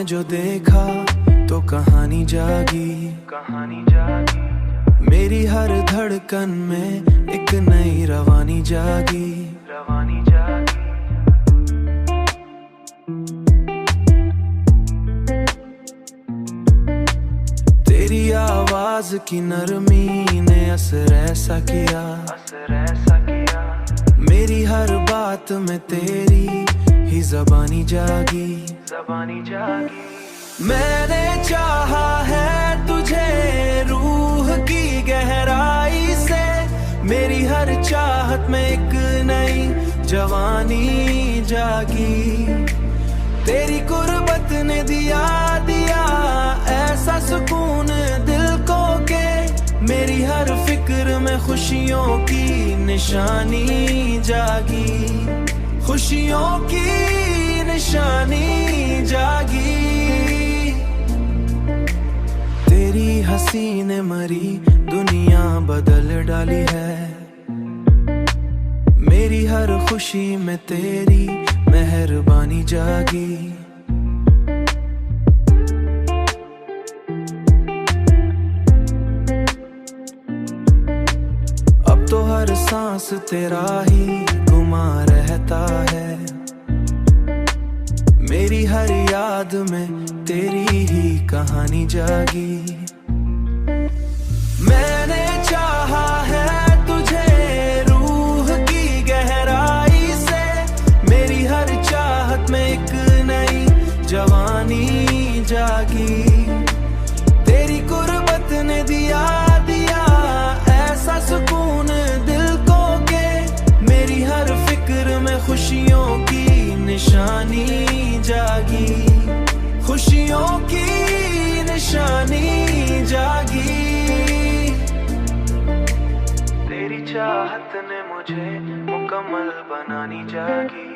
जो देखा तो कहानी जागी, कहानी जागी। मेरी हर धड़कन में एक नई रवानी जागी, रवानी जागी। तेरी आवाज की नरमी ने असर ऐसा किया, असर ऐसा किया। मेरी हर बात में तेरी ही ज़बानी जागी, ज़बानी जागी। मैंने चाहा है तुझे रूह की गहराई से, मेरी हर चाहत में एक नई जवानी जागी। तेरी कुर्बत ने दिया ऐसा सुकून दिल को के, मेरी हर फिक्र में खुशियों की निशानी जागी, खुशियों की निशानी जागी। तेरी हंसी ने मरी दुनिया बदल डाली है, मेरी हर खुशी में तेरी मेहरबानी जागी। अब तो हर सांस तेरा ही गुमा रहता है, मेरी हर याद में तेरी ही कहानी जागी। मैंने चाहा है तुझे रूह की गहराई से, मेरी हर चाहत में एक नई जवानी जागी। तेरी कुर्बत ने दिया ऐसा सुकून दिल को के, मेरी हर फिक्र में खुशियों की निशानी जागी, खुशियों की निशानी जागी। तेरी चाहत ने मुझे मुकम्मल बनानी जागी।